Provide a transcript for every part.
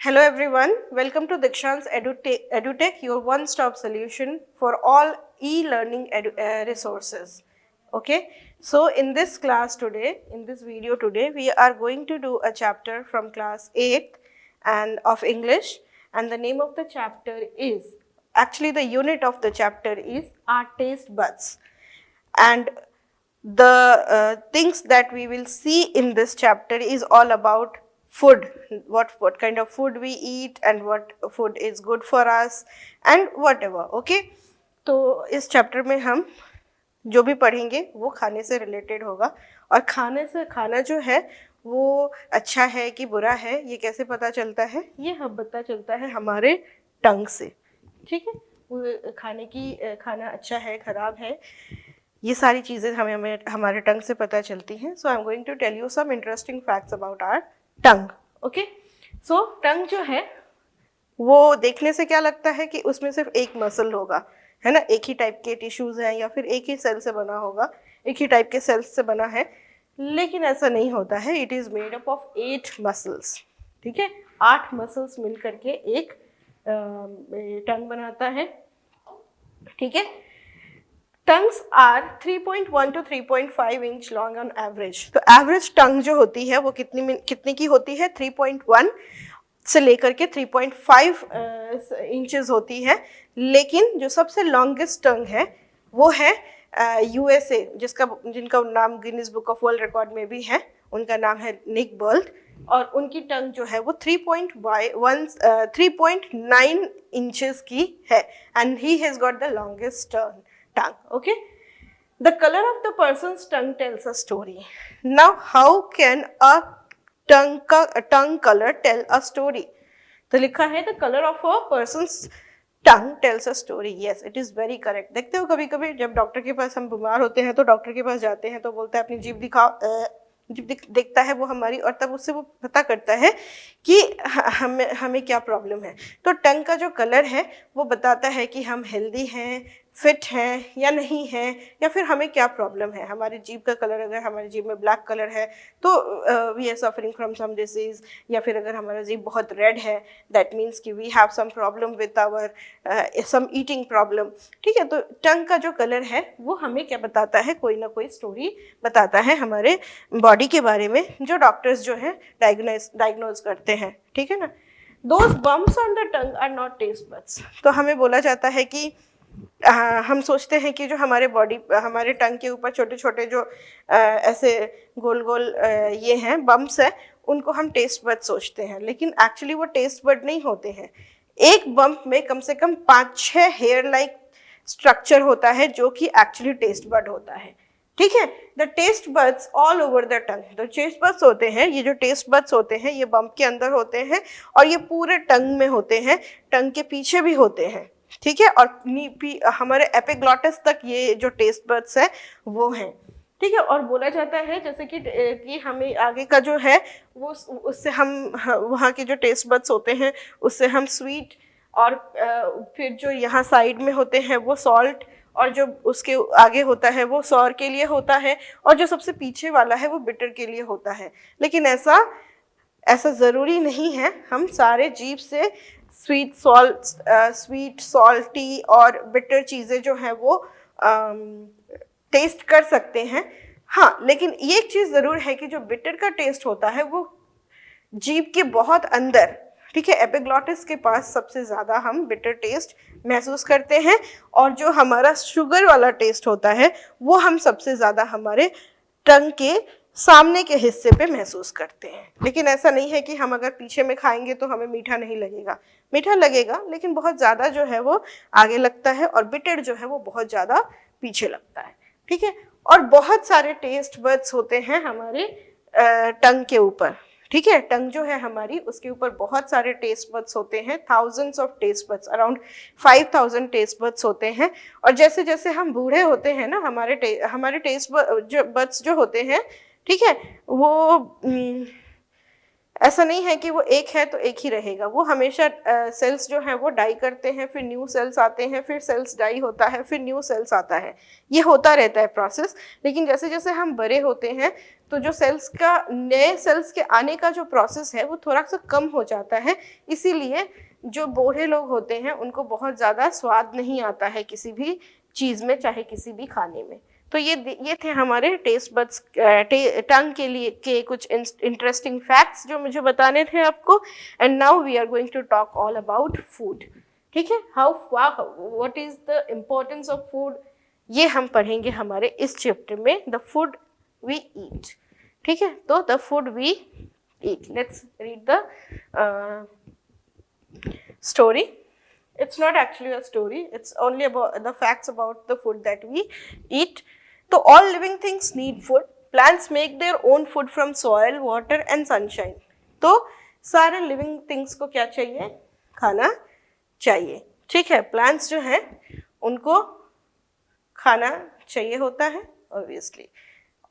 Hello everyone, welcome to Dikshan's EduTech, your one-stop solution for all e-learning resources. Okay, so in this class today, in this video today, we are going to do a chapter from class 8th and of English, and the name of the chapter is, actually the unit of the chapter is our taste buds. And the things that we will see in this chapter is all about food, what kind of food we eat and what food is good for us and whatever. Okay, तो इस chapter में हम जो भी पढ़ेंगे वो खाने से रिलेटेड होगा, और खाने से खाना जो है वो अच्छा है कि बुरा है ये कैसे पता चलता है, ये हम पता चलता है हमारे टंग से. ठीक है, वो खाना अच्छा है खराब है ये सारी चीज़ें हमें हमारे टंग से पता चलती हैं. So I am going to tell you some interesting facts about our tongue. Okay, so tongue जो है वो देखने से क्या लगता है कि उसमें सिर्फ एक मसल होगा, है ना, एक ही टाइप के टिश्यूज़ हैं या फिर एक ही सेल से बना होगा, एक ही टाइप के सेल्स से बना है, लेकिन ऐसा नहीं होता है. It is made up of 8 muscles. ठीक है, 8 मसल्स मिल करके एक टंग बनाता है. ठीक है, tongues are 3.1 to 3.5 inch long on average. तो एवरेज टंग जो होती है वो कितनी की होती है, 3.1 से लेकर के 3.5 इंचेस होती है. लेकिन जो सबसे लॉन्गेस्ट टंग है वो है USA, जिनका नाम Guinness book of world record में भी है. उनका नाम है निक बर्ल्ट, और उनकी टंग जो है वो 3.9 इंचेस की है, and he has got the longest tongue. Okay, the color of the person's tongue tells a story. Now how can a tongue color tell a story? तो लिखा है the color of a person's tongue tells a story. Yes, it is very correct. देखते हो कभी कभी जब doctor के पास हम बीमार होते हैं तो डॉक्टर के पास जाते हैं तो बोलता है अपनी जीभ दिखाओ, जब देखता है वो हमारी, और तब उससे वो पता करता है कि हमें क्या प्रॉब्लम है. तो टंग का जो कलर है वो बताता है कि हम हेल्दी हैं, फिट हैं या नहीं हैं, या फिर हमें क्या प्रॉब्लम है. हमारी जीभ का कलर, अगर हमारी जीभ में ब्लैक कलर है तो we are suffering from some disease, या फिर अगर हमारा जीभ बहुत रेड है दैट मीन्स कि we have some problem with our some eating problem. ठीक है, तो टंग का जो कलर है वो हमें क्या बताता है, कोई ना कोई स्टोरी बताता है हमारे बॉडी के बारे में, जो डॉक्टर्स जो है डायग्नोज करते हैं. ठीक है ना. Those bumps on the tongue are not taste buds. तो हमें बोला जाता है कि हम सोचते हैं कि जो हमारे टंग के ऊपर छोटे छोटे जो ऐसे गोल गोल ये हैं बम्प्स हैं, उनको हम टेस्ट बड सोचते हैं, लेकिन एक्चुअली वो टेस्ट बड नहीं होते हैं. एक बम्प में कम से कम 5-6 हेयर लाइक स्ट्रक्चर होता है जो कि एक्चुअली टेस्ट बड होता है. ठीक है, the taste buds all over the tongue. तो टेस्ट बड्स होते हैं, ये जो टेस्ट बड्स होते हैं ये बम्प के अंदर होते हैं, और ये पूरे टंग में होते हैं, टंग के पीछे भी होते हैं. ठीक है, और हमारे एपिग्लॉटिस तक ये जो टेस्ट बड्स है वो हैं. ठीक है, और बोला जाता है जैसे कि हमें आगे का जो है वो उससे हम वहाँ के जो टेस्ट बड्स होते हैं उससे हम स्वीट, और फिर जो यहाँ साइड में होते हैं वो सॉल्ट, और जो उसके आगे होता है वो सॉर के लिए होता है, और जो सबसे पीछे वाला है वो बिटर के लिए होता है. लेकिन ऐसा ज़रूरी नहीं है. हम सारे जीभ से स्वीट, सॉल्टी और बिटर चीज़ें जो हैं वो टेस्ट कर सकते हैं. हाँ, लेकिन ये एक चीज़ ज़रूर है कि जो बिटर का टेस्ट होता है वो जीभ के बहुत अंदर, ठीक है, एपिग्लॉटिस के पास सबसे ज़्यादा हम बिटर टेस्ट महसूस करते हैं, और जो हमारा शुगर वाला टेस्ट होता है वो हम सबसे ज़्यादा हमारे टंग के सामने के हिस्से पे महसूस करते हैं. लेकिन ऐसा नहीं है कि हम अगर पीछे में खाएंगे तो हमें मीठा नहीं लगेगा. मीठा लगेगा, लेकिन बहुत ज़्यादा जो है वो आगे लगता है, और बिटर जो है वो बहुत ज़्यादा पीछे लगता है. ठीक है, और बहुत सारे टेस्ट बड्स होते हैं हमारे टंग के ऊपर. ठीक है, टंग जो है हमारी उसके ऊपर बहुत सारे टेस्ट बड्स होते हैं, thousands of taste buds, around 5000 taste buds होते हैं. और जैसे जैसे हम बूढ़े होते हैं ना, हमारे टेस्ट बड्स जो होते हैं, ठीक है, वो ऐसा नहीं है कि वो एक है तो एक ही रहेगा, वो हमेशा सेल्स जो है वो डाई करते हैं, फिर न्यू सेल्स आते हैं, फिर सेल्स डाई होता है, फिर न्यू सेल्स आता है, ये होता रहता है प्रोसेस। लेकिन जैसे जैसे हम बड़े होते हैं तो जो सेल्स का, नए सेल्स के आने का जो प्रोसेस है वो थोड़ा सा कम हो जाता है। इसीलिए जो बूढ़े लोग होते हैं उनको बहुत ज़्यादा स्वाद नहीं आता है किसी भी चीज़ में, चाहे किसी भी खाने में। तो ये थे हमारे टेस्ट बड्स, टंग के लिए के कुछ इंटरेस्टिंग फैक्ट्स जो मुझे बताने थे आपको। And now we are going to talk all about food. ठीक है, how what is the importance of food, ये हम पढ़ेंगे हमारे इस चैप्टर में, द फूड वी ईट। ठीक है, तो the food we eat, let's read the story. It's not actually a story, it's only about the facts about the food that we eat. So all living things need food. Plants make their own food from soil, water and sunshine. तो सारे living things को क्या चाहिए, खाना चाहिए। ठीक है, plants जो हैं उनको खाना चाहिए होता है obviously,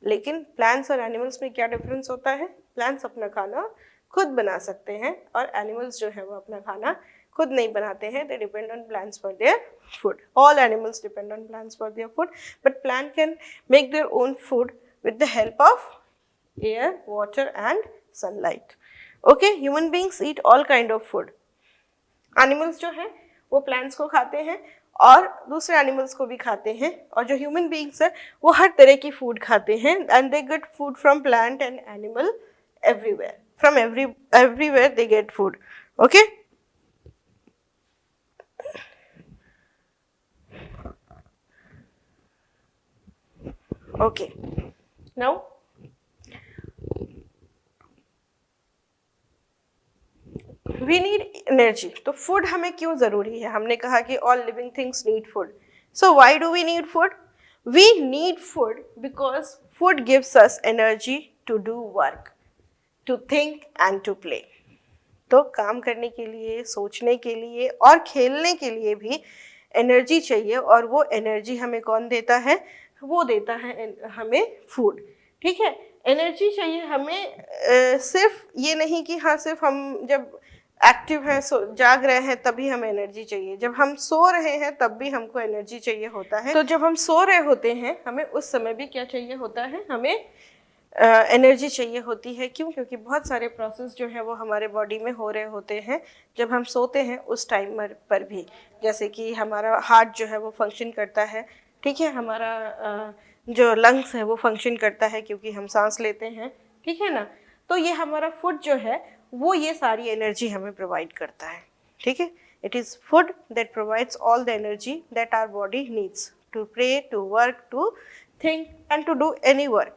लेकिन plants और animals में क्या difference होता है, plants अपना खाना खुद बना सकते हैं और animals जो है वो अपना खाना खुद नहीं बनाते हैं, they depend on plants for their food. All animals depend on plants for their food, but plant can make their own food with the help of air, water and sunlight. Okay, human beings eat all kind of food. Animals जो हैं वो plants को खाते हैं और दूसरे animals को भी खाते हैं, और जो human beings है वो हर तरह की food खाते हैं, and they get food from plant and animal everywhere. From everywhere they get food. Okay. Okay, now we need energy. तो food हमें क्यों ज़रूरी है, हमने कहा कि all living things need food. So why do we need food? We need food because food gives us energy to do work, to think and to play. तो काम करने के लिए, सोचने के लिए और खेलने के लिए भी एनर्जी चाहिए, और वो एनर्जी हमें कौन देता है, वो देता है हमें फूड। ठीक है, एनर्जी चाहिए हमें, सिर्फ ये नहीं कि हाँ सिर्फ हम जब एक्टिव हैं, जाग रहे हैं तभी हमें एनर्जी चाहिए, जब हम सो रहे हैं तब भी हमको एनर्जी चाहिए होता है। तो जब हम सो रहे होते हैं हमें उस समय भी क्या चाहिए होता है, हमें एनर्जी चाहिए होती है। क्यों? क्योंकि बहुत सारे प्रोसेस जो है वो हमारे बॉडी में हो रहे होते हैं जब हम सोते हैं उस टाइम पर भी, जैसे कि हमारा हार्ट जो है वो फंक्शन करता है। ठीक है, हमारा जो लंग्स है वो फंक्शन करता है क्योंकि हम सांस लेते हैं। ठीक है ना, तो ये हमारा फूड जो है वो ये सारी एनर्जी हमें प्रोवाइड करता है। ठीक है, it is food that provides all the energy that our body needs to play, to work, to think and to do any work.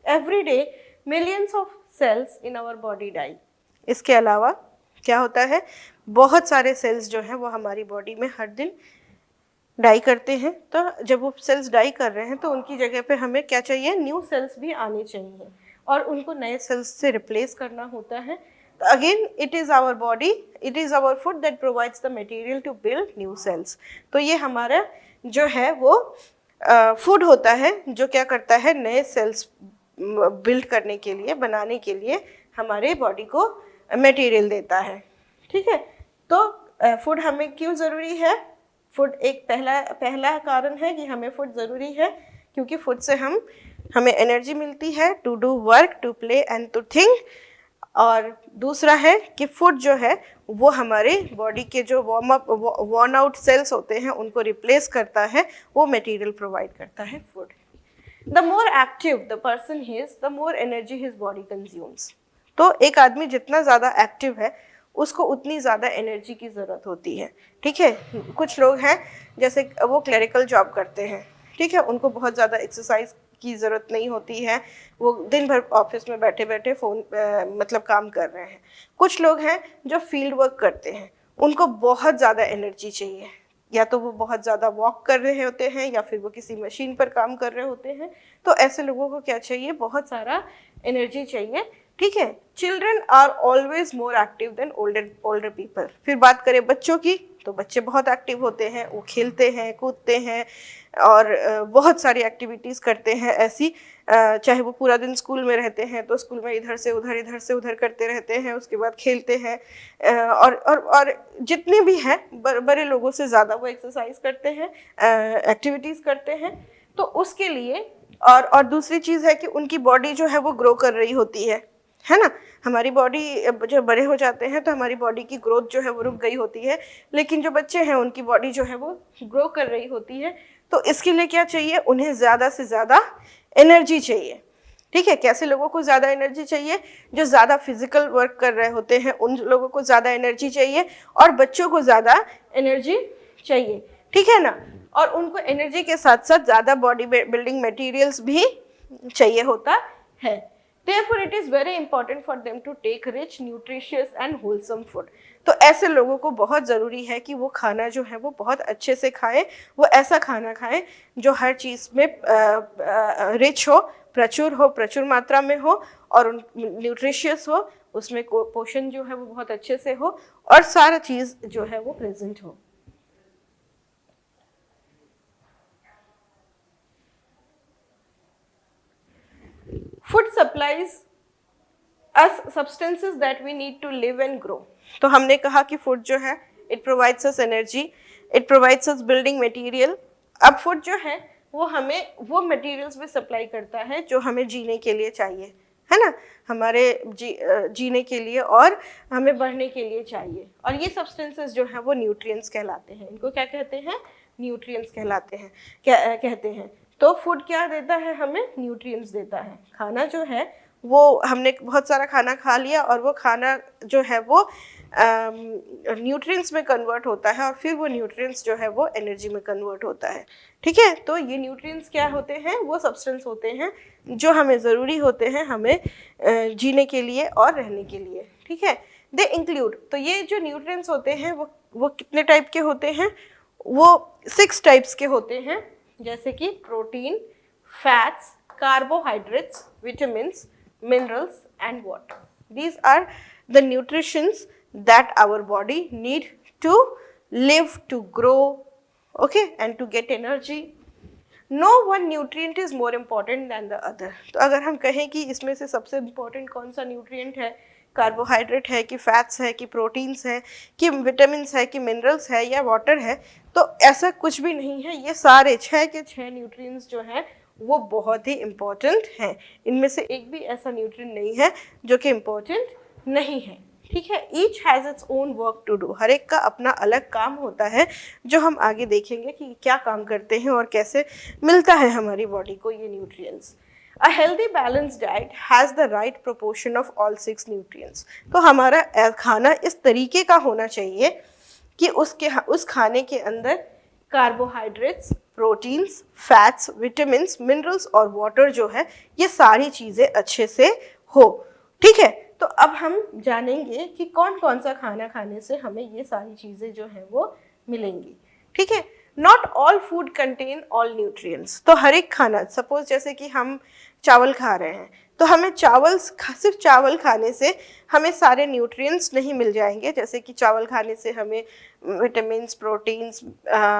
Every day millions of cells in our body die. इसके अलावा क्या होता है, बहुत सारे sales जो हैं वो हमारी बॉडी में हर दिन डाई करते हैं। तो जब वो सेल्स डाई कर रहे हैं तो उनकी जगह पे हमें क्या चाहिए, न्यू सेल्स भी आने चाहिए और उनको नए सेल्स से रिप्लेस करना होता है। तो again it is our body, it is our food that provides the material to build new cells. तो ये हमारा जो है वो फूड होता है जो क्या करता है, नए सेल्स बिल्ड करने के लिए, बनाने के लिए हमारे बॉडी को मटेरियल देता है। ठीक है, तो फूड हमें क्यों ज़रूरी है, फूड एक पहला कारण है कि हमें फूड ज़रूरी है क्योंकि फूड से हमें एनर्जी मिलती है to do work, to play and to think. और दूसरा है कि फूड जो है वो हमारे बॉडी के जो वॉर्न आउट सेल्स होते हैं उनको रिप्लेस करता है, वो मटेरियल प्रोवाइड करता है food. The more active the person is, the more energy his body consumes. तो एक आदमी जितना ज़्यादा एक्टिव है उसको उतनी ज़्यादा एनर्जी की ज़रूरत होती है। ठीक है, कुछ लोग हैं जैसे वो क्लरिकल जॉब करते हैं, ठीक है, उनको बहुत ज़्यादा एक्सरसाइज की ज़रूरत नहीं होती है, वो दिन भर ऑफिस में बैठे बैठे फ़ोन मतलब काम कर रहे हैं। कुछ लोग हैं जो फील्ड वर्क करते हैं, उनको बहुत ज़्यादा एनर्जी चाहिए, या तो वो बहुत ज़्यादा वॉक कर रहे होते हैं या फिर वो किसी मशीन पर काम कर रहे होते हैं। तो ऐसे लोगों को क्या चाहिए, बहुत सारा एनर्जी चाहिए ठीक है। Children are always more active than older people. फिर बात करें बच्चों की, तो बच्चे बहुत एक्टिव होते हैं, वो खेलते हैं, कूदते हैं और बहुत सारी एक्टिविटीज़ करते हैं ऐसी, चाहे वो पूरा दिन स्कूल में रहते हैं तो स्कूल में इधर से उधर करते रहते हैं, उसके बाद खेलते हैं, और जितने भी हैं बड़े लोगों से ज़्यादा वो एक्सरसाइज करते हैं, एक्टिविटीज़ करते हैं। तो उसके लिए और दूसरी चीज़ है कि उनकी बॉडी जो है वो ग्रो कर रही होती है ना। हमारी बॉडी जब बड़े हो जाते हैं तो हमारी बॉडी की ग्रोथ जो है वो रुक गई होती है, लेकिन जो बच्चे हैं उनकी बॉडी जो है वो ग्रो कर रही होती है। तो इसके लिए क्या चाहिए, उन्हें ज़्यादा से ज़्यादा एनर्जी चाहिए। ठीक है, कैसे लोगों को ज़्यादा एनर्जी चाहिए, जो ज़्यादा फिजिकल वर्क कर रहे होते हैं उन लोगों को ज़्यादा एनर्जी चाहिए, और बच्चों को ज़्यादा एनर्जी चाहिए, ठीक है ना। और उनको एनर्जी के साथ साथ ज़्यादा बॉडी बिल्डिंग मटेरियल्स भी चाहिए होता है। Therefore, it is very important for them to take rich, nutritious and wholesome food. तो ऐसे लोगों को बहुत ज़रूरी है कि वो खाना जो है वो बहुत अच्छे से खाएं, वो ऐसा खाना खाएं जो हर चीज़ में रिच हो, प्रचुर मात्रा में हो, और न्यूट्रिशियस हो, उसमें पोषण जो है वो बहुत अच्छे से हो, और सारा चीज़ जो है वो प्रेजेंट हो। Food supplies us substances that we need to live and grow. तो हमने कहा कि फूड जो है it provides us energy, it provides us building material. अब फूड जो है वो हमें वो मटेरियल्स भी सप्लाई करता है जो हमें जीने के लिए चाहिए, है ना, हमारे जीने के लिए और हमें बढ़ने के लिए चाहिए। और ये सब्सटेंसेस जो हैं वो न्यूट्रिएंट्स कहलाते हैं। इनको क्या कहते हैं, न्यूट्रिएंट्स कहलाते हैं, कहते हैं। तो फूड क्या देता है, हमें न्यूट्रिएंट्स देता है। खाना जो है वो हमने बहुत सारा खाना खा लिया और वो खाना जो है वो न्यूट्रिएंट्स में कन्वर्ट होता है, और फिर वो न्यूट्रिएंट्स जो है वो एनर्जी में कन्वर्ट होता है। ठीक है, तो ये न्यूट्रिएंट्स क्या होते हैं, वो सब्सटेंस होते हैं जो हमें ज़रूरी होते हैं हमें जीने के लिए और रहने के लिए। ठीक है, दे इंक्लूड, तो ये जो न्यूट्रिएंट्स होते हैं वो कितने टाइप के होते हैं, वो 6 टाइप्स के होते हैं, जैसे कि protein, fats, carbohydrates, vitamins, minerals and water. These are the nutritions that our body need to live, to grow, okay, and to get energy. No one nutrient is more important than the other. तो अगर हम कहें कि इसमें से सबसे important कौन सा न्यूट्रिएंट है, कार्बोहाइड्रेट है कि फैट्स है कि प्रोटीन्स है कि विटामिन्स है कि मिनरल्स है या वाटर है, तो ऐसा कुछ भी नहीं है। ये सारे 6 के 6 न्यूट्रिएंट्स जो हैं वो बहुत ही इम्पोर्टेंट हैं। इनमें से एक भी ऐसा न्यूट्रिएंट नहीं है जो कि इम्पोर्टेंट नहीं है। ठीक है, each has its own work to do. हर एक का अपना अलग काम होता है, जो हम आगे देखेंगे कि क्या काम करते हैं और कैसे मिलता है हमारी बॉडी को ये nutrients. A healthy balanced diet has the right proportion of all 6 nutrients. तो हमारा खाना इस तरीके का होना चाहिए कि उस खाने के अंदर carbohydrates, proteins, fats, vitamins, minerals और वाटर जो है ये सारी चीज़ें अच्छे से हो। ठीक है, तो अब हम जानेंगे कि कौन कौन सा खाना खाने से हमें ये सारी चीज़ें जो हैं वो मिलेंगी। ठीक है, not all food contain all nutrients. तो हर एक खाना, सपोज जैसे कि हम चावल खा रहे हैं तो हमें सिर्फ चावल खाने से हमें सारे न्यूट्रिएंट्स नहीं मिल जाएंगे। जैसे कि चावल खाने से हमें विटामिन्स, प्रोटीन्स,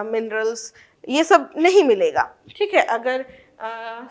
मिनरल्स ये सब नहीं मिलेगा। ठीक है, अगर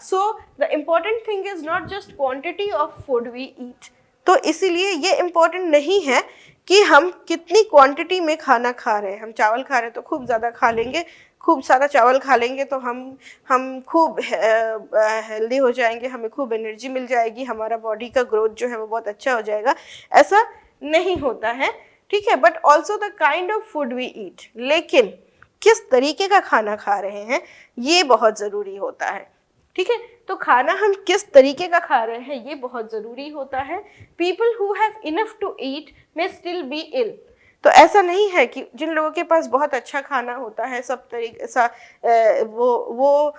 so the important thing is not just quantity of food we eat. तो इसीलिए ये इम्पॉर्टेंट नहीं है कि हम कितनी क्वांटिटी में खाना खा रहे हैं। हम चावल खा रहे हैं तो खूब ज़्यादा खा लेंगे, खूब सारा चावल खा लेंगे तो हम खूब हेल्दी हो जाएंगे, हमें खूब एनर्जी मिल जाएगी, हमारा बॉडी का ग्रोथ जो है वो बहुत अच्छा हो जाएगा। ऐसा नहीं होता है। ठीक है, but also the kind of food we eat, लेकिन किस तरीके का खाना खा रहे हैं ये बहुत ज़रूरी होता है। ठीक है, तो खाना हम किस तरीके का खा रहे हैं ये बहुत ज़रूरी होता है। People who have enough to eat may still be ill. तो ऐसा नहीं है कि जिन लोगों के पास बहुत अच्छा खाना होता है सब तरीके सा वो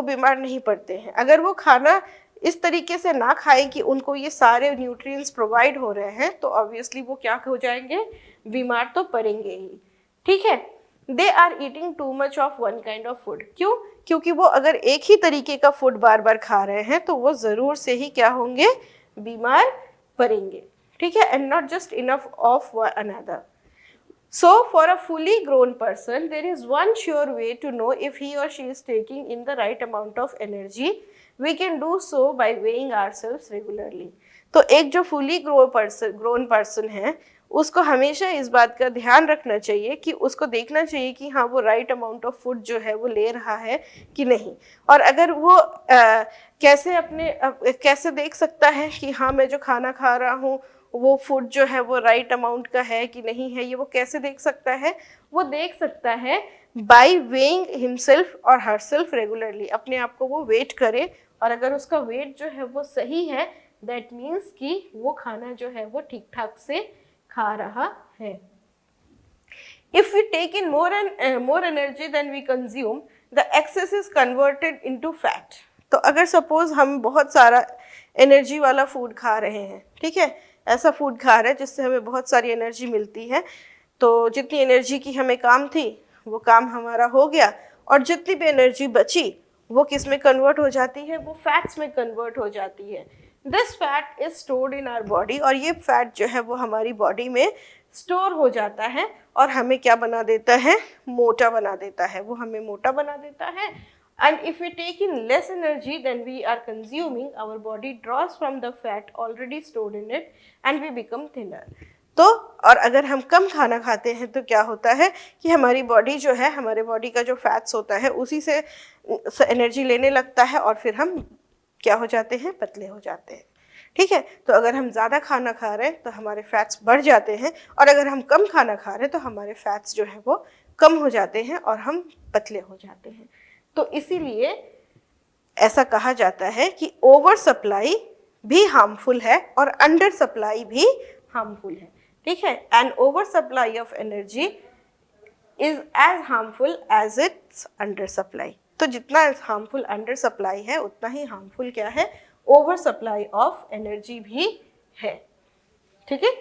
बीमार नहीं पड़ते हैं। अगर वो खाना इस तरीके से ना खाएं कि उनको ये सारे न्यूट्रिएंट्स प्रोवाइड हो रहे हैं तो ऑब्वियसली वो क्या हो जाएंगे, बीमार तो पड़ेंगे ही। ठीक है, they are eating too much of one kind of food. क्यों? क्योंकि वो अगर एक ही तरीके का फूड बार बार खा रहे हैं तो वो ज़रूर से ही क्या होंगे, बीमार पड़ेंगे, ठीक है, and not just enough of another. So, for a fully grown person, there is one sure way to know if he or she is taking in the right amount of energy. We can do so by weighing ourselves regularly. तो एक जो fully grown person है, उसको हमेशा इस बात का ध्यान रखना चाहिए कि उसको देखना चाहिए कि हाँ वो right amount of food जो है वो ले रहा है कि नहीं. और अगर वो कैसे देख सकता है कि हाँ मैं जो खाना खा रहा हूँ वो फूड जो है वो राइट अमाउंट का है कि नहीं है, ये वो कैसे देख सकता है? वो देख सकता है बाय वेइंग हिमसेल्फ और हरसेल्फ रेगुलरली. अपने आप को वो वेट करे और अगर उसका वेट जो है वो सही है, दैट मीन्स कि वो खाना जो है वो ठीक ठाक से खा रहा है. If we take in more energy than we consume, the excess is converted into fat. तो अगर सपोज हम बहुत सारा एनर्जी वाला फूड खा रहे हैं, ठीक है, ऐसा फूड खा रहे हैं जिससे हमें बहुत सारी एनर्जी मिलती है, तो जितनी एनर्जी की हमें काम थी वो काम हमारा हो गया और जितनी भी एनर्जी बची वो किस में कन्वर्ट हो जाती है? वो फैट्स में कन्वर्ट हो जाती है. This fat is stored in our body और ये फैट जो है वो हमारी बॉडी में स्टोर हो जाता है और हमें क्या बना देता है? मोटा बना देता है. वो हमें मोटा बना देता है. And if we take in less energy than we are consuming, our body draws from the fat already stored in it and we become thinner. तो और अगर हम कम खाना खाते हैं तो क्या होता है कि हमारी बॉडी जो है, हमारे बॉडी का जो फैट्स होता है उसी से एनर्जी लेने लगता है और फिर हम क्या हो जाते हैं? पतले हो जाते हैं. ठीक है, तो अगर हम ज़्यादा खाना खा रहे हैं तो हमारे फैट्स बढ़ जाते हैं और अगर हम कम खाना खा रहे हैं तो हमारे फैट्स जो है वो कम हो जाते हैं और हम पतले हो जाते हैं. तो इसीलिए ऐसा कहा जाता है कि ओवर सप्लाई भी हार्मफुल है और अंडर सप्लाई भी हार्मफुल है. ठीक है, and over supply of energy is as harmful as it's under supply. तो जितना हार्मफुल अंडर सप्लाई है उतना ही हार्मफुल क्या है? ओवर सप्लाई ऑफ एनर्जी भी है. ठीक है.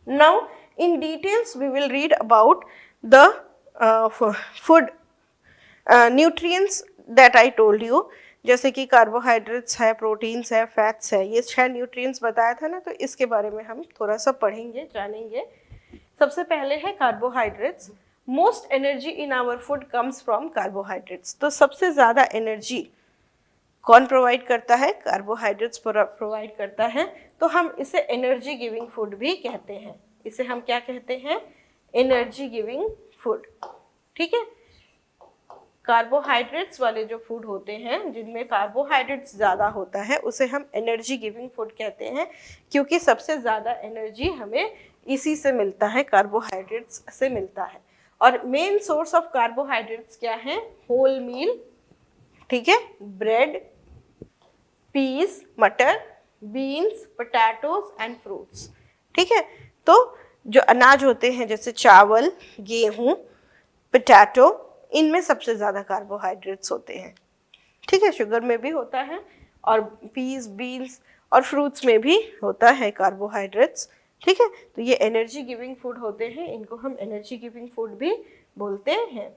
Now in details we will read about the food nutrients that I told you. जैसे कि कार्बोहाइड्रेट्स है, प्रोटीन्स है, फैट्स है, ये 6 न्यूट्रिएंट्स बताया था ना, तो इसके बारे में हम थोड़ा सा पढ़ेंगे, जानेंगे. सबसे पहले है carbohydrates. Most energy in our food comes from carbohydrates. तो सबसे ज़्यादा एनर्जी कौन प्रोवाइड करता है? कार्बोहाइड्रेट्स प्रोवाइड करता है. तो हम इसे एनर्जी गिविंग फूड भी कहते हैं. इसे हम क्या कहते हैं? Energy giving food. ठीक है, कार्बोहाइड्रेट्स वाले जो फूड होते हैं जिनमें कार्बोहाइड्रेट्स ज़्यादा होता है उसे हम एनर्जी गिविंग फूड कहते हैं, क्योंकि सबसे ज़्यादा एनर्जी हमें इसी से मिलता है, कार्बोहाइड्रेट्स से मिलता है. और मेन सोर्स ऑफ कार्बोहाइड्रेट्स क्या है? होल मील, ठीक है, ब्रेड, पीस, मटर, बीन्स, पोटैटोज एंड फ्रूट्स. ठीक है, तो जो अनाज होते हैं जैसे चावल, गेहूं, पोटैटो, इनमें सबसे ज़्यादा कार्बोहाइड्रेट्स होते हैं. ठीक है, शुगर में भी होता है और पीस, बीन्स और फ्रूट्स में भी होता है कार्बोहाइड्रेट्स. ठीक है, तो ये एनर्जी गिविंग फूड होते हैं, इनको हम एनर्जी गिविंग फूड भी बोलते हैं.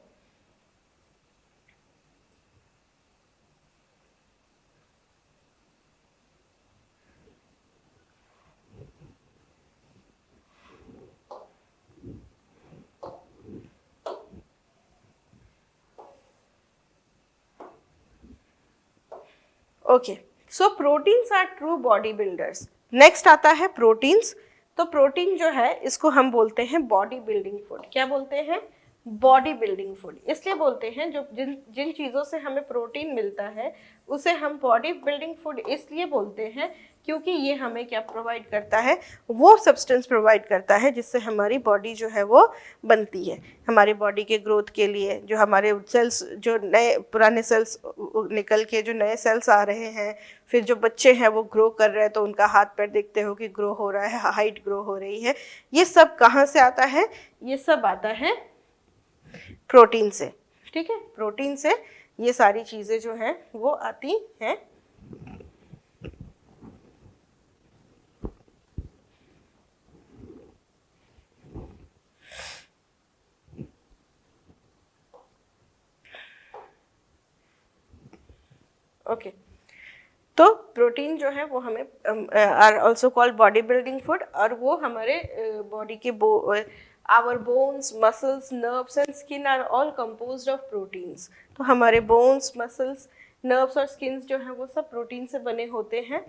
Okay, so proteins are true body builders. Next आता है प्रोटीन्स. तो प्रोटीन जो है इसको हम बोलते हैं बॉडी बिल्डिंग फूड. क्या बोलते हैं? Body building food. इसलिए बोलते हैं जो जिन चीज़ों से हमें प्रोटीन मिलता है उसे हम बॉडी बिल्डिंग फूड इसलिए बोलते हैं क्योंकि ये हमें क्या प्रोवाइड करता है? वो सब्सटेंस प्रोवाइड करता है जिससे हमारी बॉडी जो है वो बनती है. हमारी बॉडी के ग्रोथ के लिए जो हमारे सेल्स, जो नए पुराने सेल्स निकल के जो नए सेल्स आ रहे हैं, फिर जो बच्चे हैं वो ग्रो कर रहे हैं तो उनका हाथ पैर देखते हो कि ग्रो हो रहा है, हाइट ग्रो हो रही है. ये सब कहाँ से आता है? ये सब आता है प्रोटीन से. ठीक है, प्रोटीन से ये सारी चीज़ें जो हैं वो आती हैं. ओके। तो प्रोटीन जो है वो हमें are also called body building food, और वो हमारे बॉडी के our bones, muscles, nerves and skin are all composed of proteins. तो हमारे बोन्स, मसल्स, नर्व्स और स्किन्स जो हैं वो सब प्रोटीन से बने होते हैं,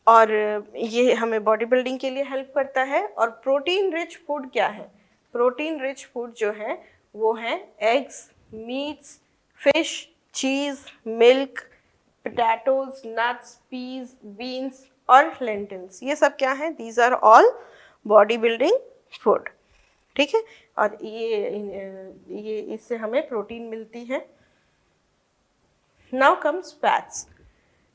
और ये हमें बॉडी बिल्डिंग के लिए हेल्प करता है। और प्रोटीन रिच फूड क्या है? प्रोटीन रिच फूड जो है वो है eggs, meats, fish, cheese, milk, potatoes, nuts, peas, beans और लेंटिल्स। ये सब क्या है? These are all body building food, ठीक है। और ये इससे हमें प्रोटीन मिलती है। Now comes fats.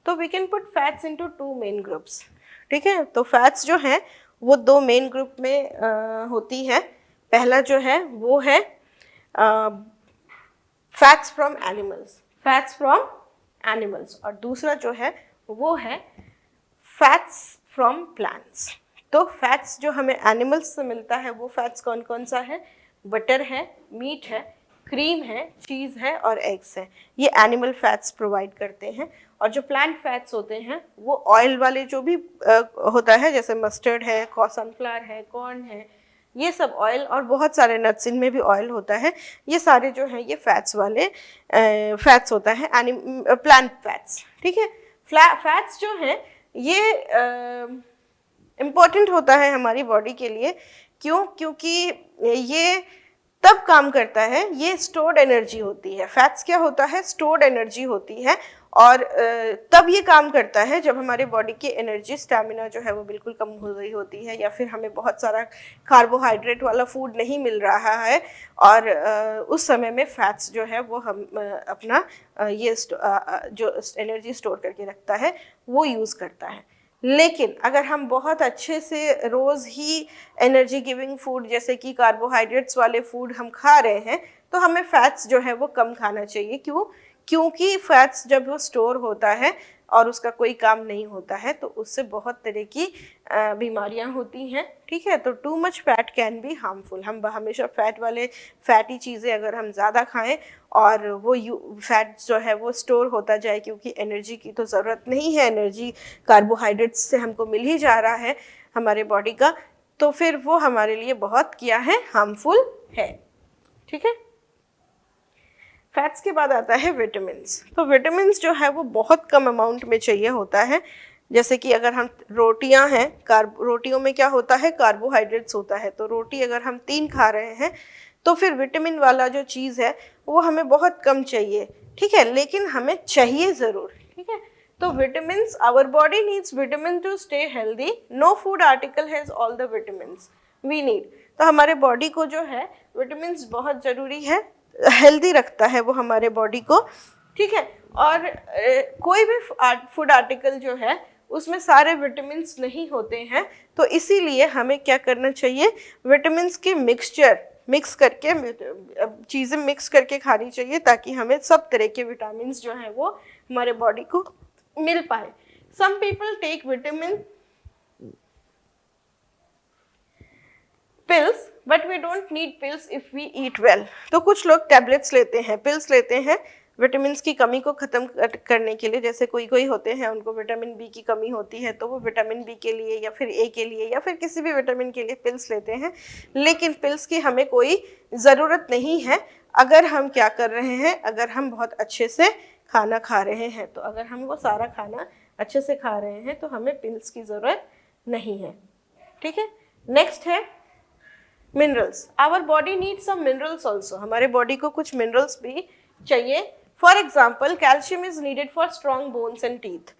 तो we can put fats into two main groups, ठीक है। तो फैट्स जो हैं वो दो मेन ग्रुप में होती है। पहला जो है वो है fats from animals, fats from animals, और दूसरा जो है वो है फैट्स फ्रॉम प्लांट्स। तो फैट्स जो हमें एनिमल्स से मिलता है वो फैट्स कौन कौन सा है? बटर है, मीट है, क्रीम है, चीज़ है और एग्स है। ये एनिमल फैट्स प्रोवाइड करते हैं। और जो प्लांट फैट्स होते हैं वो ऑयल वाले जो भी होता है, जैसे मस्टर्ड है, सनफ्लावर है, कॉर्न है, ये सब ऑयल, और बहुत सारे नट्स इनमें भी ऑयल होता है। ये सारे जो हैं ये फैट्स वाले फैट्स होता है, प्लांट फैट्स, ठीक है। फैट्स जो हैं ये इम्पॉर्टेंट होता है हमारी बॉडी के लिए। क्यों? क्योंकि ये तब काम करता है, ये स्टोर्ड एनर्जी होती है। फैट्स क्या होता है? स्टोर्ड एनर्जी होती है, और तब ये काम करता है जब हमारे बॉडी की एनर्जी, स्टैमिना जो है वो बिल्कुल कम हो गई होती है, या फिर हमें बहुत सारा कार्बोहाइड्रेट वाला फूड नहीं मिल रहा है, और उस समय में फैट्स जो है वो हम अपना ये जो एनर्जी स्टोर करके रखता है वो यूज़ करता है। लेकिन अगर हम बहुत अच्छे से रोज़ ही एनर्जी गिविंग फूड जैसे कि कार्बोहाइड्रेट्स वाले फूड हम खा रहे हैं, तो हमें फैट्स जो है वो कम खाना चाहिए। क्यों? क्योंकि फैट्स जब वो स्टोर होता है और उसका कोई काम नहीं होता है तो उससे बहुत तरह की बीमारियां होती हैं, ठीक है। तो too much fat can be harmful. हम हमेशा फैटी चीज़ें अगर हम ज़्यादा खाएं और वो फैट जो है वो स्टोर होता जाए, क्योंकि एनर्जी की तो ज़रूरत नहीं है, एनर्जी कार्बोहाइड्रेट्स से हमको मिल ही जा रहा है हमारे बॉडी का, तो फिर वो हमारे लिए बहुत क्या है? हार्मफुल है, ठीक है। फैट्स के बाद आता है विटामिन्स। तो विटामिन्स जो है वो बहुत कम अमाउंट में चाहिए होता है। जैसे कि अगर हम रोटियां हैं, रोटियों में क्या होता है? कार्बोहाइड्रेट्स होता है। तो रोटी अगर हम 3 खा रहे हैं तो फिर विटामिन वाला जो चीज़ है वो हमें बहुत कम चाहिए, ठीक है, लेकिन हमें चाहिए ज़रूर, ठीक है। तो vitamins, our body needs vitamin to stay healthy. No food article has all the vitamins we need. तो हमारे बॉडी को जो है विटामिन्स बहुत ज़रूरी है, हेल्दी रखता है वो हमारे बॉडी को, ठीक है। और कोई भी फूड आर्टिकल जो है उसमें सारे विटामिन्स नहीं होते हैं, तो इसीलिए हमें क्या करना चाहिए? विटामिन्स के मिक्स करके चीज़ें मिक्स करके खानी चाहिए, ताकि हमें सब तरह के विटामिन्स जो हैं वो हमारे बॉडी को मिल पाए। Some people take vitamin pills, but we don't need pills if we eat well। तो कुछ लोग टैबलेट्स लेते हैं, पिल्स लेते हैं विटामिन की कमी को ख़त्म करने के लिए। जैसे कोई होते हैं उनको विटामिन बी की कमी होती है, तो वो विटामिन बी के लिए या फिर ए के लिए या फिर किसी भी विटामिन के लिए पिल्स लेते हैं। लेकिन पिल्स की हमें कोई ज़रूरत नहीं है अगर हम क्या कर रहे हैं, अगर हम बहुत अच्छे से खाना खा रहे हैं। तो अगर हम वो सारा खाना अच्छे से खा रहे हैं तो हमें पिल्स की ज़रूरत नहीं है, ठीक है। नेक्स्ट है minerals. Our body needs some minerals also. हमारे बॉडी को कुछ मिनरल्स भी चाहिए। For example calcium is needed for strong bones and teeth.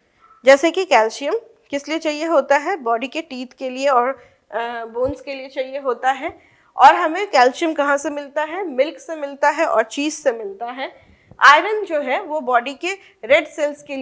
जैसे कि कैल्शियम किस लिए चाहिए होता है? बॉडी के टीथ के लिए और बोन्स के लिए चाहिए होता है। और हमें कैल्शियम कहाँ से मिलता है? मिल्क से मिलता है और चीज़ से मिलता है। आयरन जो है वो बॉडी के रेड सेल्स के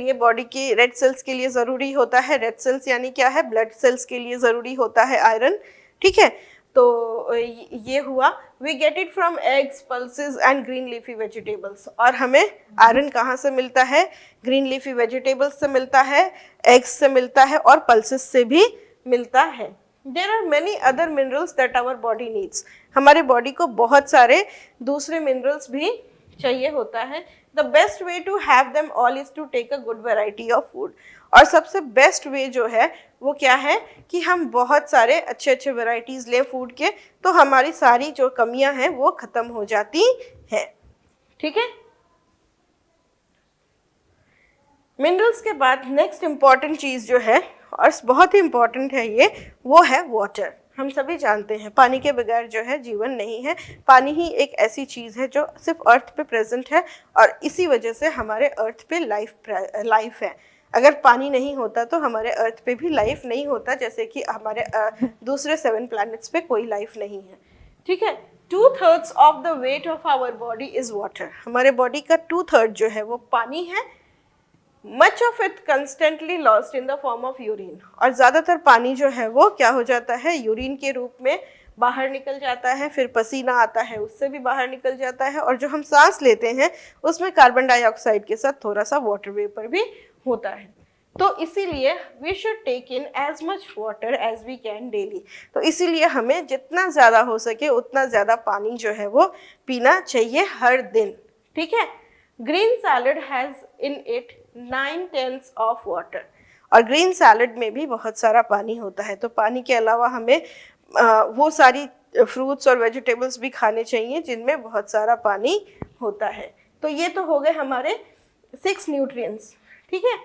लिए ज़रूरी होता है। रेड सेल्स यानी क्या है? ब्लड सेल्स के लिए ज़रूरी होता है आयरन, ठीक है। तो ये हुआ। We get it from eggs, pulses and green leafy vegetables. और हमें आयरन कहाँ से मिलता है? ग्रीन लीफी वेजिटेबल्स से मिलता है, एग्स से मिलता है और पल्सेस से भी मिलता है। There are many other minerals that our body needs. हमारे बॉडी को बहुत सारे दूसरे मिनरल्स भी चाहिए होता है, the best way to have them all is to take a good variety of food. और सबसे बेस्ट वे जो है वो क्या है कि हम बहुत सारे अच्छे अच्छे वैरायटीज लें फूड के, तो हमारी सारी जो कमियां हैं वो खत्म हो जाती हैं। ठीक है। मिनरल्स के बाद नेक्स्ट इंपॉर्टेंट चीज जो है, और बहुत ही इंपॉर्टेंट है ये, वो है वाटर। हम सभी जानते हैं पानी के बगैर जो है जीवन नहीं है। पानी ही एक ऐसी चीज़ है जो सिर्फ अर्थ पे प्रेजेंट है, और इसी वजह से हमारे अर्थ पे लाइफ है। अगर पानी नहीं होता तो हमारे अर्थ पे भी लाइफ नहीं होता, जैसे कि हमारे दूसरे 7 प्लैनेट्स पे कोई लाइफ नहीं है। ठीक है। 2/3 of the weight of our body is water. हमारे बॉडी का 2/3 जो है वो पानी है। Much of it constantly lost in the form of urine. और ज़्यादातर पानी जो है वो क्या हो जाता है, यूरिन के रूप में बाहर निकल जाता है, फिर पसीना आता है उससे भी बाहर निकल जाता है, और जो हम सांस लेते हैं उसमें कार्बन डाइऑक्साइड के साथ थोड़ा सा वाटर वेपर भी होता है। तो इसीलिए we should take in as much water as we can daily. तो इसीलिए हमें जितना ज़्यादा हो सके उतना ज़्यादा पानी जो है वो पीना चाहिए हर दिन। ठीक है। Green salad has in it 9/10 of water. और ग्रीन सैलड में भी बहुत सारा पानी होता है। तो पानी के अलावा हमें वो सारी फ्रूट्स और वेजिटेबल्स भी खाने चाहिए जिनमें बहुत सारा पानी होता है। तो ये तो हो गए हमारे 6 न्यूट्रिएंट्स। ठीक है,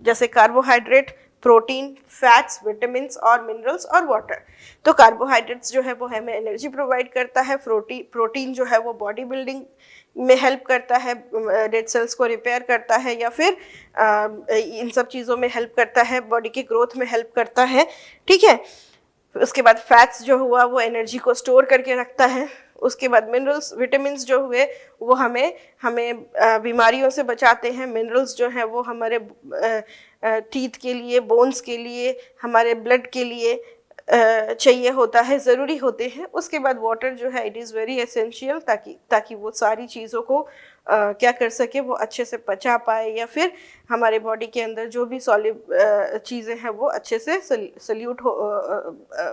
जैसे कार्बोहाइड्रेट, प्रोटीन, फैट्स, विटामिन्स और मिनरल्स और वाटर। तो कार्बोहाइड्रेट्स जो है वो हमें एनर्जी प्रोवाइड करता है। प्रोटीन जो है वो बॉडी बिल्डिंग में हेल्प करता है, डेड सेल्स को रिपेयर करता है, या फिर इन सब चीज़ों में हेल्प करता है, बॉडी के ग्रोथ में हेल्प करता है। ठीक है। उसके बाद फैट्स जो हुआ वो एनर्जी को स्टोर करके रखता है। उसके बाद मिनरल्स, विटामिन्स जो हुए वो हमें बीमारियों से बचाते हैं। मिनरल्स जो हैं वो हमारे टीथ के लिए, बोन्स के लिए, हमारे ब्लड के लिए चाहिए होता है, ज़रूरी होते हैं। उसके बाद वाटर जो है इट इज़ वेरी एसेंशियल, ताकि वो सारी चीज़ों को क्या कर सके, वो अच्छे से पचा पाए, या फिर हमारे बॉडी के अंदर जो भी सॉलिड चीज़ें हैं वो अच्छे से सल्यूट हो,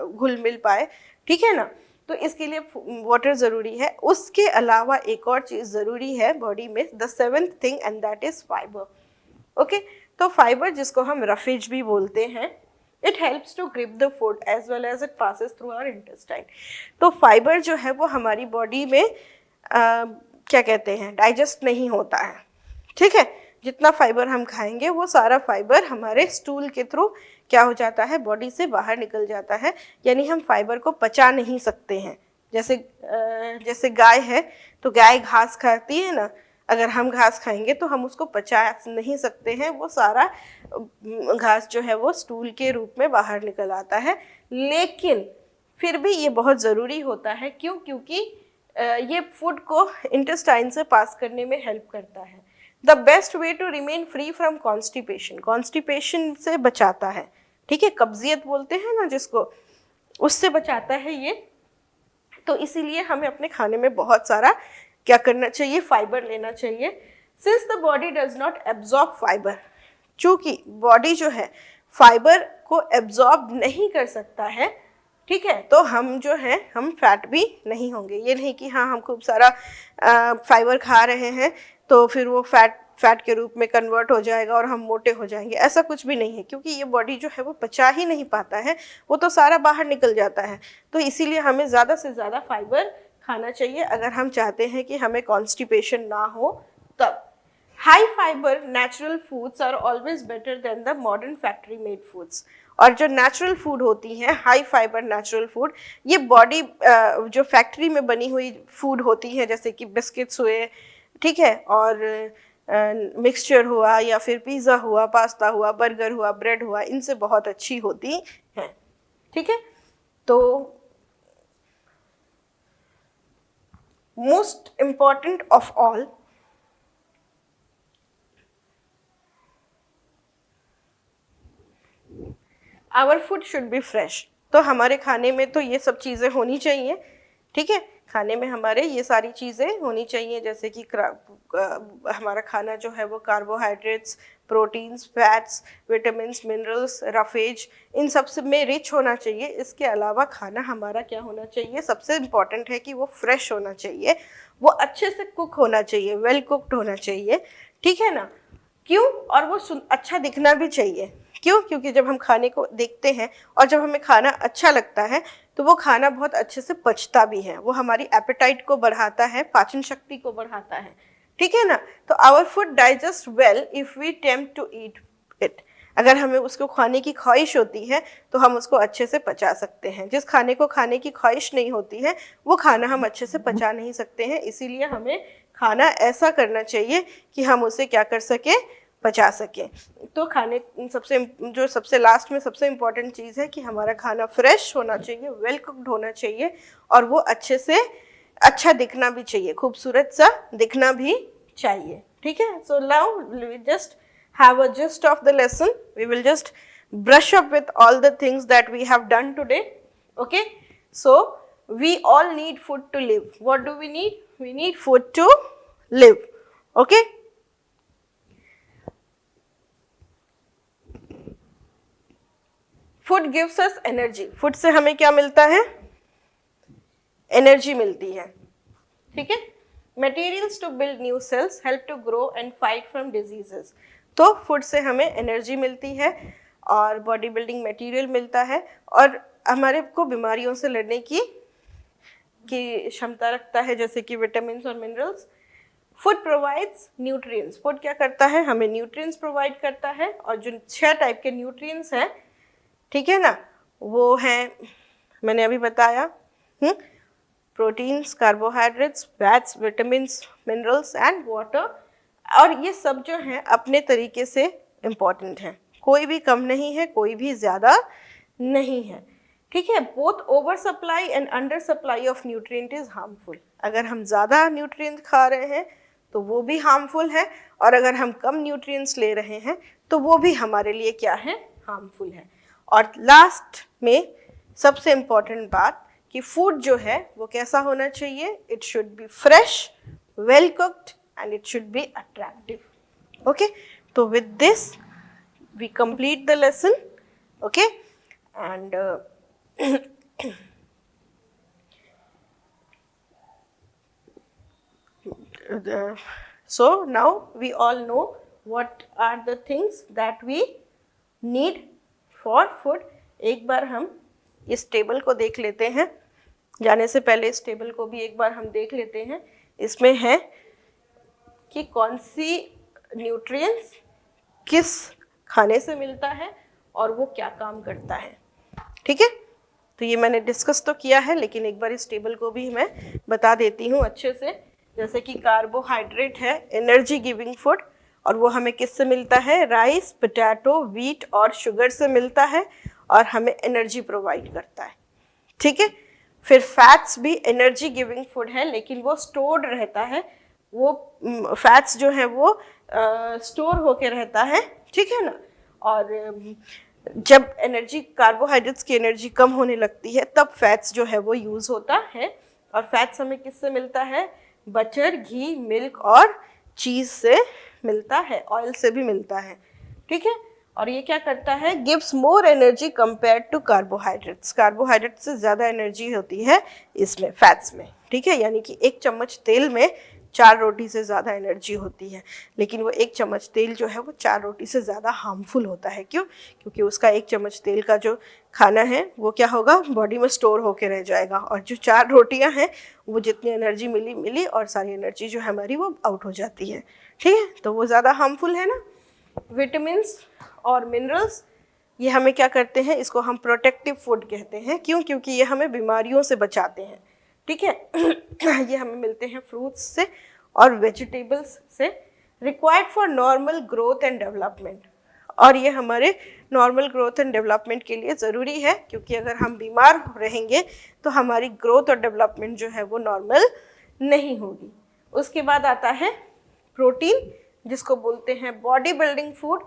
घुल मिल पाए। ठीक है ना। तो इसके लिए वाटर ज़रूरी है। उसके अलावा एक और चीज़ ज़रूरी है बॉडी में, the 7th thing, and that is fibre. Okay. तो फाइबर, जिसको हम रफेज भी बोलते हैं, it helps to grip the food as well as it passes through our intestine. तो फाइबर जो है वो हमारी बॉडी में क्या कहते हैं, डाइजेस्ट नहीं होता है। ठीक है। जितना फाइबर हम खाएंगे वो सारा फाइबर हमारे स्टूल के थ्रू क्या हो जाता है, बॉडी से बाहर निकल जाता है। यानी हम फाइबर को पचा नहीं सकते हैं। जैसे गाय है, तो गाय घास खाती है ना, अगर हम घास खाएंगे तो हम उसको पचा नहीं सकते हैं, वो सारा घास जो है वो स्टूल के रूप में बाहर निकल आता है। लेकिन फिर भी ये बहुत ज़रूरी होता है। क्यों? क्योंकि ये फूड को इंटेस्टाइन से पास करने में हेल्प करता है। The best way to remain free from constipation से बचाता है। ठीक है, कब्जियत बोलते हैं ना जिसको, उससे बचाता है ये। तो इसीलिए हमें अपने खाने में बहुत सारा क्या करना चाहिए, फाइबर लेना चाहिए। Since the body does not absorb fibre, चूँकि बॉडी जो है फाइबर को एब्जॉर्ब नहीं कर सकता है, ठीक है, तो हम जो है हम फैट भी नहीं होंगे। ये नहीं कि हाँ हम खूब सारा फाइबर खा रहे हैं तो फिर वो फैट के रूप में कन्वर्ट हो जाएगा और हम मोटे हो जाएंगे, ऐसा कुछ भी नहीं है। क्योंकि ये बॉडी जो है वो पचा ही नहीं पाता है, वो तो सारा बाहर निकल जाता है। तो इसीलिए हमें ज़्यादा से ज़्यादा फाइबर खाना चाहिए अगर हम चाहते हैं कि हमें कॉन्स्टिपेशन ना हो तब। High fibre natural foods are always better than the modern factory made foods. और जो नेचुरल फूड होती हैं, हाई फाइबर नेचुरल फूड, ये बॉडी जो फैक्ट्री में बनी हुई फूड होती है, जैसे कि बिस्किट्स हुए, ठीक है, और मिक्सचर हुआ, या फिर पिज़्ज़ा हुआ, पास्ता हुआ, बर्गर हुआ, ब्रेड हुआ, इनसे बहुत अच्छी होती हैं। ठीक है। तो most important of all, our food should be fresh. तो हमारे खाने में तो ये सब चीज़ें होनी चाहिए। ठीक है, खाने में हमारे ये सारी चीज़ें होनी चाहिए, जैसे कि हमारा खाना जो है वो carbohydrates, proteins, fats, vitamins, minerals, roughage, इन सब से में रिच होना चाहिए। इसके अलावा खाना हमारा क्या होना चाहिए, सबसे इम्पॉर्टेंट है कि वो फ्रेश होना चाहिए। वो अच्छे से कुक होना चाहिए, वेल कुक्ड होना चाहिए, ठीक है ना। क्यों? और वो अच्छा दिखना भी चाहिए। क्यों? क्योंकि जब हम खाने को देखते हैं और जब हमें खाना अच्छा लगता है तो वो खाना बहुत अच्छे से पचता भी है, वो हमारी एपेटाइट को बढ़ाता है, पाचन शक्ति को बढ़ाता है, ठीक है ना। तो our food digest well if we tempt to eat it. अगर हमें उसको खाने की ख्वाहिश होती है तो हम उसको अच्छे से पचा सकते हैं। जिस खाने को खाने की ख्वाहिश नहीं होती है वो खाना हम अच्छे से पचा नहीं सकते हैं। इसीलिए हमें खाना ऐसा करना चाहिए कि हम उसे क्या कर सकें, पचा सकें। तो खाने सबसे लास्ट में सबसे इम्पॉर्टेंट चीज़ है कि हमारा खाना फ्रेश होना चाहिए, वेल कुक्ड होना चाहिए, और वो अच्छे से अच्छा दिखना भी चाहिए, खूबसूरत सा दिखना भी चाहिए, ठीक है। So now we just have a gist of the lesson. We will just brush up with all the things that we have done today. Okay, so we all need food to live. What do we need? We need food to live. Okay, food gives us energy. Food से हमें क्या मिलता है? Energy मिलती है, ठीक है। Materials to build new cells help to grow and fight from diseases. तो फूड से हमें एनर्जी मिलती है और बॉडी बिल्डिंग मटेरियल मिलता है और हमारे को बीमारियों से लड़ने की क्षमता रखता है, जैसे कि विटामिन और minerals. Food provides nutrients. Food क्या करता है? हमें न्यूट्रिएंट्स प्रोवाइड करता है, और जो 6 टाइप के न्यूट्रिएंट्स हैं, ठीक है ना, वो हैं, मैंने अभी बताया, proteins, carbohydrates, fats, vitamin, minerals and water. और ये सब जो हैं अपने तरीके से इम्पॉर्टेंट हैं, कोई भी कम नहीं है, कोई भी ज़्यादा नहीं है, ठीक है। Both over supply and under supply of nutrient is harmful. अगर हम ज़्यादा न्यूट्रिएंट खा रहे हैं तो वो भी हार्मफुल है, और अगर हम कम न्यूट्रिएंट्स ले रहे हैं तो वो भी हमारे लिए क्या है? हार्मफुल है। और लास्ट में सबसे इम्पॉर्टेंट बात कि फूड जो है वो कैसा होना चाहिए? It should be fresh, well cooked, and it should be attractive. Okay, so with this we complete the lesson. Okay, and so now we all know what are the things that we need for food. एक बार हम इस table को देख लेते हैं, जाने से पहले इस टेबल को भी एक बार हम देख लेते हैं। इसमें है कि कौन सी न्यूट्रिएंट्स किस खाने से मिलता है और वो क्या काम करता है, ठीक है। तो ये मैंने डिस्कस तो किया है, लेकिन एक बार इस टेबल को भी मैं बता देती हूँ अच्छे से। जैसे कि कार्बोहाइड्रेट है एनर्जी गिविंग फूड, और वो हमें किससे मिलता है? राइस, पोटैटो, व्हीट और शुगर से मिलता है, और हमें एनर्जी प्रोवाइड करता है, ठीक है। फिर फैट्स भी एनर्जी गिविंग फूड है, लेकिन वो स्टोर्ड रहता है, वो फैट्स जो है वो स्टोर होके रहता है, ठीक है ना। और जब एनर्जी, कार्बोहाइड्रेट्स की एनर्जी कम होने लगती है तब फैट्स जो है वो यूज़ होता है। और फैट्स हमें किससे मिलता है? बटर, घी, मिल्क और चीज़ से मिलता है, ऑयल से भी मिलता है, ठीक है। और ये क्या करता है? Gives more energy compare to carbohydrates. Carbohydrate से ज़्यादा एनर्जी होती है इसमें, फैट्स में, ठीक है। यानी कि 1 चम्मच तेल में 4 रोटी से ज़्यादा एनर्जी होती है, लेकिन वो 1 चम्मच तेल जो है वो 4 रोटी से ज़्यादा हार्मफुल होता है। क्यों? क्योंकि उसका 1 चम्मच तेल का जो खाना है वो क्या होगा? बॉडी में स्टोर होके रह जाएगा, और जो 4 रोटियां हैं वो जितनी एनर्जी मिली और सारी एनर्जी जो है हमारी वो आउट हो जाती है, ठीक है। तो वो ज़्यादा हार्मफुल है ना। विटामिन्स और मिनरल्स, ये हमें क्या करते हैं? इसको हम प्रोटेक्टिव फूड कहते हैं। क्यों? क्योंकि ये हमें बीमारियों से बचाते हैं, ठीक है। ये हमें मिलते हैं फ्रूट्स से और वेजिटेबल्स से, required for normal growth and development. और ये हमारे नॉर्मल ग्रोथ एंड डेवलपमेंट के लिए ज़रूरी है, क्योंकि अगर हम बीमार रहेंगे तो हमारी ग्रोथ और डेवलपमेंट जो है वो नॉर्मल नहीं होगी। उसके बाद आता है प्रोटीन, जिसको बोलते हैं बॉडी बिल्डिंग फूड,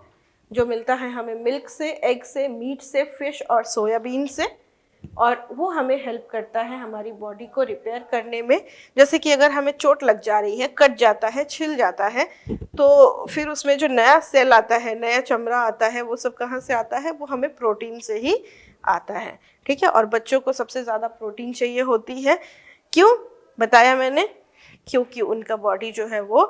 जो मिलता है हमें मिल्क से, एग से, मीट से, फिश और सोयाबीन से, और वो हमें हेल्प करता है हमारी बॉडी को रिपेयर करने में। जैसे कि अगर हमें चोट लग जा रही है, कट जाता है, छिल जाता है, तो फिर उसमें जो नया सेल आता है, नया चमड़ा आता है, वो सब कहाँ से आता है? वो हमें प्रोटीन से ही आता है, ठीक है। और बच्चों को सबसे ज़्यादा प्रोटीन चाहिए होती है। क्यों बताया मैंने? क्योंकि उनका बॉडी जो है वो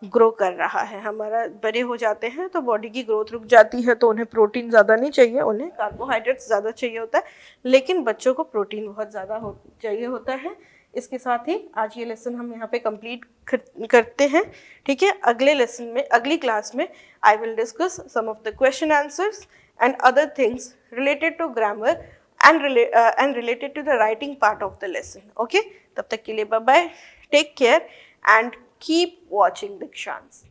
ग्रो कर रहा है। हमारा बड़े हो जाते हैं तो बॉडी की ग्रोथ रुक जाती है, तो उन्हें प्रोटीन ज़्यादा नहीं चाहिए, उन्हें कार्बोहाइड्रेट्स ज़्यादा चाहिए होता है, लेकिन बच्चों को प्रोटीन बहुत ज़्यादा चाहिए होता है। इसके साथ ही आज ये लेसन हम यहाँ पे कंप्लीट करते हैं, ठीक है। अगले लेसन में, अगली क्लास में I will discuss some of the question answers and other things related to grammar and related to the writing part of the lesson. Okay, तब तक के लिए bye bye, take care and keep watching Dikshans.